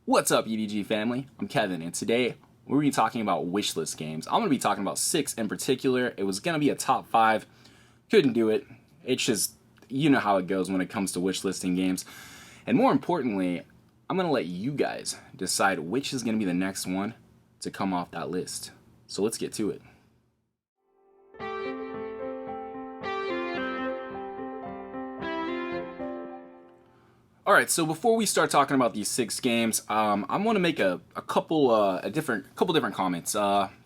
What's up, E.D.G family? I'm Kevin, and today we're going to be talking about wishlist games. I'm going to be talking about 6 in particular. It was going to be a top 5. Couldn't do it. It's just, you know how it goes when it comes to wishlisting games. And more importantly, I'm going to let you guys decide which is going to be the next one to come off that list. So let's get to it. Alright, so before we start talking about these 6 games, I want to make a couple different comments.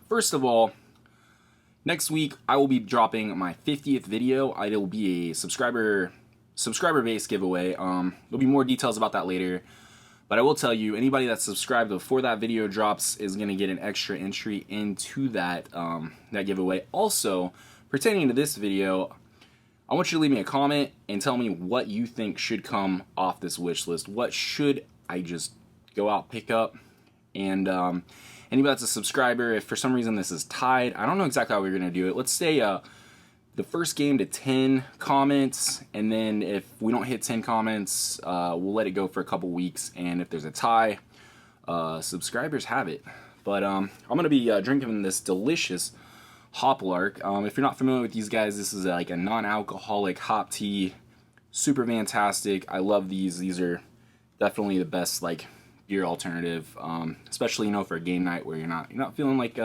First of all, next week I will be dropping my 50th video. It'll be a subscriber-based giveaway. There'll be more details about that later. But I will tell you, anybody that's subscribed before that video drops is going to get an extra entry into that giveaway. Also, pertaining to this video, I want you to leave me a comment and tell me what you think should come off this wish list. What should I just go out, pick up? And anybody that's a subscriber, if for some reason this is tied, I don't know exactly how we're going to do it. Let's say the first game to 10 comments, and then if we don't hit 10 comments, we'll let it go for a couple weeks. And if there's a tie, subscribers have it. But I'm going to be drinking this delicious Hoplark. If you're not familiar with these guys, this is like a non-alcoholic hop tea, super fantastic. I love these. These are definitely the best like beer alternative, especially for a game night where you're not feeling like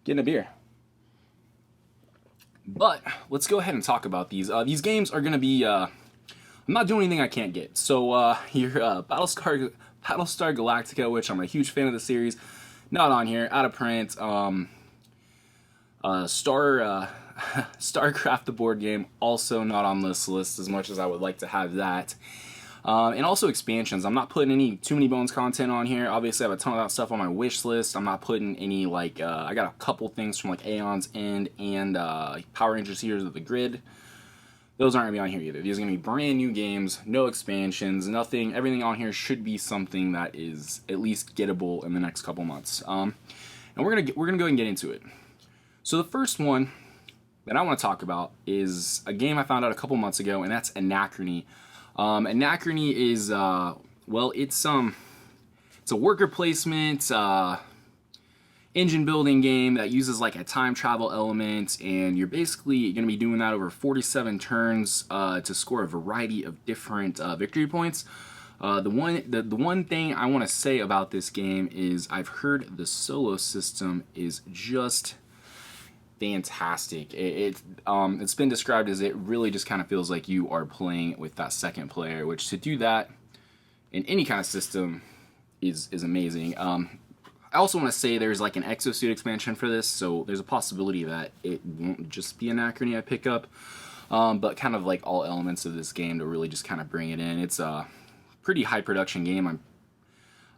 getting a beer. But let's go ahead and talk about these. These games are gonna be. I'm not doing anything I can't get. So your Battlestar Galactica, which I'm a huge fan of the series, not on here, out of print. StarCraft the board game, also not on this list as much as I would like to have that. And also expansions. I'm not putting too many Bones content on here. Obviously I have a ton of that stuff on my wish list. I'm not putting any I got a couple things from like Aeon's End and Power Rangers Heroes of the Grid. Those aren't going to be on here either. These are going to be brand new games, no expansions, nothing. Everything on here should be something that is at least gettable in the next couple months. And we're gonna go ahead and get into it. So the first one that I want to talk about is a game I found out a couple months ago, and that's Anachrony. Anachrony is it's a worker placement engine building game that uses like a time travel element, and you're basically going to be doing that over 47 turns to score a variety of different victory points. The one thing I want to say about this game is I've heard the solo system is just fantastic. It's been described as it really just kind of feels like you are playing with that second player, which to do that in any kind of system is amazing. I also want to say there's like an exosuit expansion for this, so there's a possibility that it won't just be Anachrony I pick up, but kind of like all elements of this game to really just kind of bring it in. It's a pretty high production game.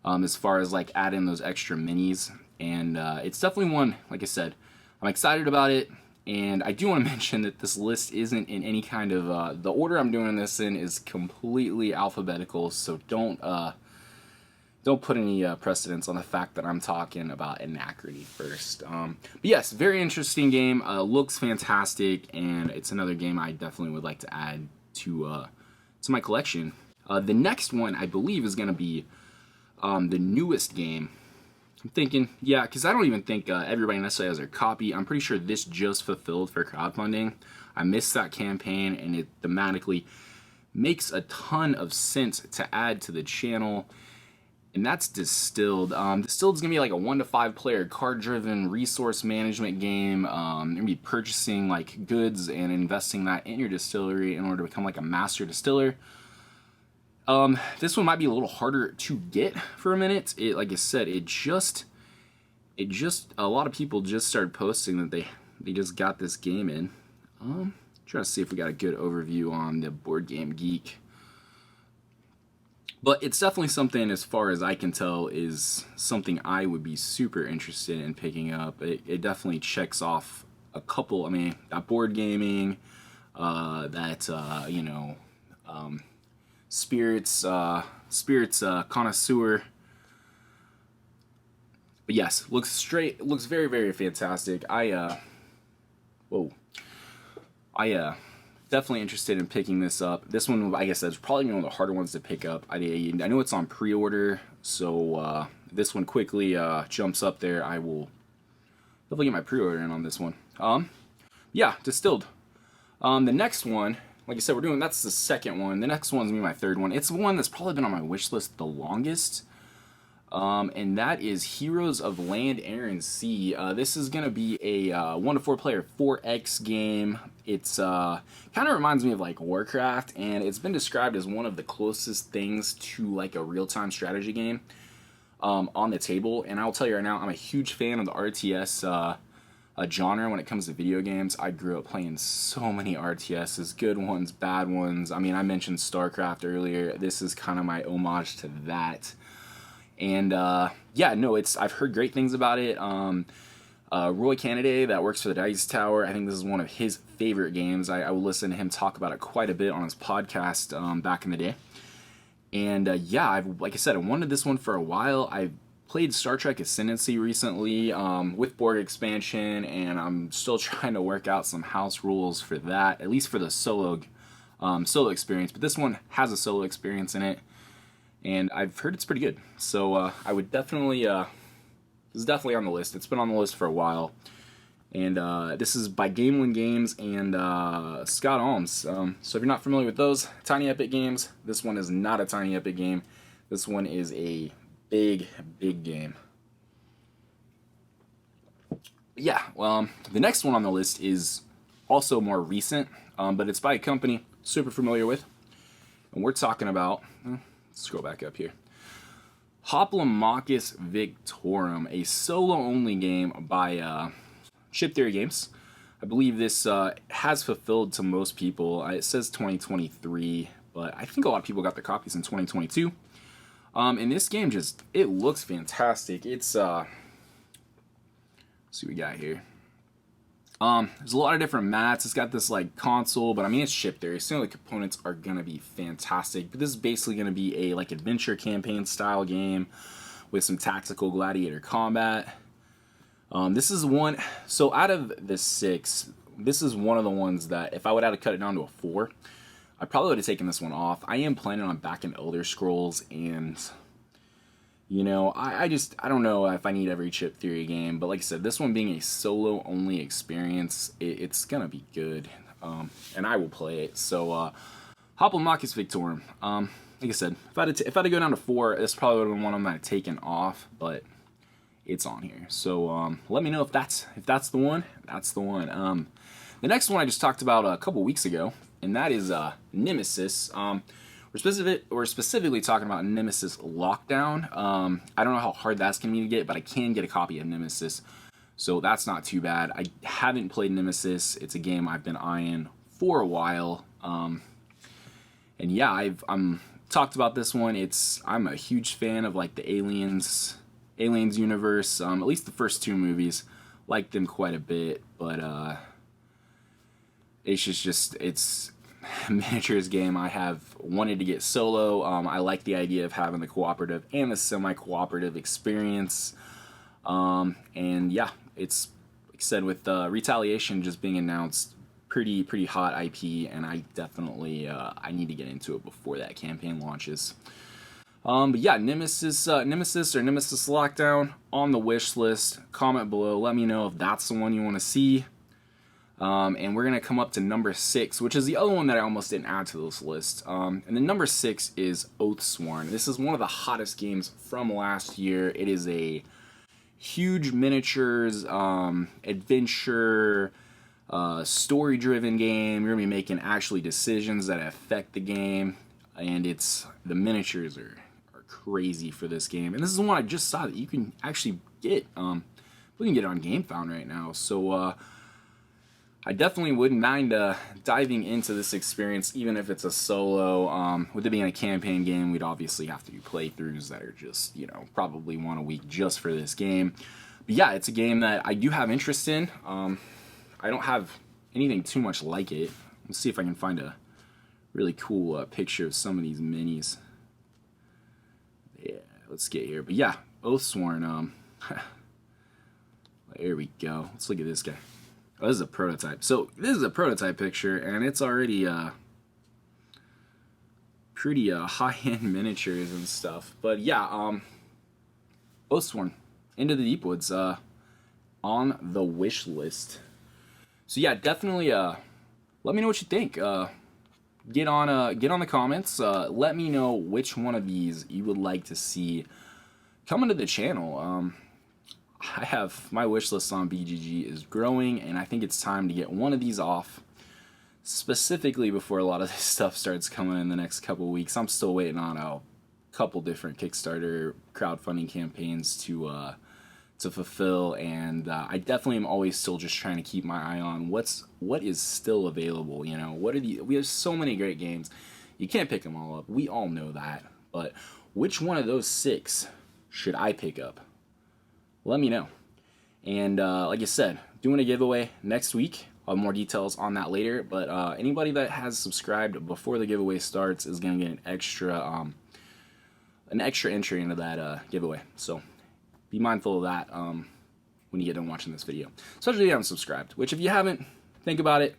As far as like adding those extra minis, and it's definitely one, like I said, I'm excited about it, and I do want to mention that this list isn't in any kind of, the order I'm doing this in is completely alphabetical, so don't put any precedence on the fact that I'm talking about Anachrony first. But yes, very interesting game, looks fantastic, and it's another game I definitely would like to add to my collection. The next one, I believe, is going to be the newest game. I'm thinking, yeah, because I don't even think everybody necessarily has their copy. I'm pretty sure this just fulfilled for crowdfunding. I missed that campaign, and it thematically makes a ton of sense to add to the channel, and that's Distilled. Distilled is going to be like a 1 to 5 player card-driven resource management game. You're going to be purchasing like goods and investing that in your distillery in order to become like a master distiller. This one might be a little harder to get for a minute. Like I said, it just a lot of people just started posting that they just got this game in. Trying to see if we got a good overview on the Board Game Geek. But it's definitely something, as far as I can tell, is something I would be super interested in picking up. It definitely checks off a couple. I mean, that board gaming, spirits connoisseur. But yes, looks very, very fantastic. I definitely interested in picking this up. This one, I guess, that's probably one of the harder ones to pick up. I know it's on pre-order, so this one quickly jumps up there. I will definitely get my pre-order in on this one. Yeah, Distilled. The next one, like I said, that's the second one. The next one's gonna be my third one. It's one that's probably been on my wish list the longest. And that is Heroes of Land, Air, and Sea. This is going to be a 1 to 4 player 4X game. It's kind of reminds me of like Warcraft, and it's been described as one of the closest things to like a real-time strategy game on the table. And I'll tell you right now, I'm a huge fan of the RTS genre when it comes to video games. I grew up playing so many RTSs, good ones, bad ones. I mean, I mentioned StarCraft earlier. This is kind of my homage to that. And yeah, no, I've heard great things about it. Roy Kennedy, that works for the Dice Tower, I think this is one of his favorite games. I will listen to him talk about it quite a bit on his podcast back in the day. And yeah, like I said, I wanted this one for a while. I played Star Trek Ascendancy recently with board expansion, and I'm still trying to work out some house rules for that, at least for the solo experience. But this one has a solo experience in it. And I've heard it's pretty good, so I would definitely, this is definitely on the list. It's been on the list for a while, and this is by Game One Games and Scott Alms. So if you're not familiar with those Tiny Epic games, this one is not a Tiny Epic game. This one is a big, big game. Yeah, the next one on the list is also more recent, but it's by a company super familiar with, and we're talking about... Scroll back up here. Hoplomachus Victorum, a solo-only game by Chip Theory Games. I believe this has fulfilled to most people. It says 2023, but I think a lot of people got the copies in 2022. And this game it looks fantastic. It's let's see what we got here. There's a lot of different mats. It's got this like console, but I mean it's Chip Theory, so the components are gonna be fantastic. But this is basically gonna be a like adventure campaign style game with some tactical gladiator combat. This is one. So out of the 6, this is one of the ones that if I would have to cut it down to a 4, I probably would have taken this one off. I am planning on back in Elder Scrolls, and you know, I don't know if I need every Chip Theory game, but like I said, this one being a solo-only experience, it's gonna be good, and I will play it. So, Hoplomachus Victorum. Like I said, if I had to go down to 4, this probably would have been one of them I had taken off, but it's on here. So, let me know if that's the one. That's the one. The next one I just talked about a couple weeks ago, and that is Nemesis. We're specifically talking about Nemesis Lockdown. I don't know how hard that's going to be to get, but I can get a copy of Nemesis, so that's not too bad. I haven't played Nemesis. It's a game I've been eyeing for a while. And yeah, I'm talked about this one. I'm a huge fan of like the Aliens universe. At least the first 2 movies, liked them quite a bit, but it's miniatures game I have wanted to get solo. I like the idea of having the cooperative and the semi-cooperative experience. And yeah, it's like I said, with Retaliation just being announced, pretty hot IP, and I definitely I need to get into it before that campaign launches. But yeah, Nemesis or Nemesis Lockdown on the wish list. Comment below, let me know if that's the one you want to see. And we're going to come up to number 6, which is the other one that I almost didn't add to this list. And then number 6 is Oathsworn. This is one of the hottest games from last year. It is a huge miniatures, adventure, story-driven game. You're going to be making actually decisions that affect the game. And the miniatures are crazy for this game. And this is one I just saw that you can actually get. We can get it on GameFound right now. So, I definitely wouldn't mind diving into this experience, even if it's a solo. With it being a campaign game, we'd obviously have to do playthroughs that are just, probably one a week just for this game. But yeah, it's a game that I do have interest in. I don't have anything too much like it. Let's see if I can find a really cool picture of some of these minis. Yeah, let's get here. But yeah, Oathsworn. There we go. Let's look at this guy. Oh, this is a prototype. So this is a prototype picture, and it's already pretty high-end miniatures and stuff. But yeah, Oathsworn, Into the Deep Woods, on the wish list. So yeah, definitely let me know what you think. Get on the comments. Let me know which one of these you would like to see come into the channel. I have my wish list on E.D.G is growing, and I think it's time to get one of these off, specifically before a lot of this stuff starts coming in the next couple of weeks. I'm still waiting on a couple different Kickstarter crowdfunding campaigns to fulfill, and I definitely am always still just trying to keep my eye on what is still available. You know, we have so many great games. You can't pick them all up. We all know that, but which one of those 6 should I pick up? Let me know. And like I said, doing a giveaway next week. I'll have more details on that later, but anybody that has subscribed before the giveaway starts is going to get an extra entry into that giveaway. So be mindful of that when you get done watching this video, especially if you haven't subscribed, which if you haven't, think about it.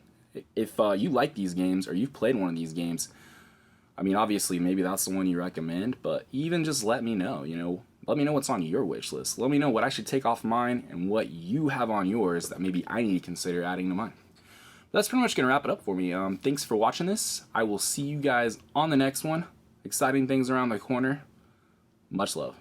If you like these games or you've played one of these games, I mean, obviously maybe that's the one you recommend, but even just let me know, you know, let me know what's on your wish list. Let me know what I should take off mine and what you have on yours that maybe I need to consider adding to mine. That's pretty much going to wrap it up for me. Thanks for watching this. I will see you guys on the next one. Exciting things around the corner. Much love.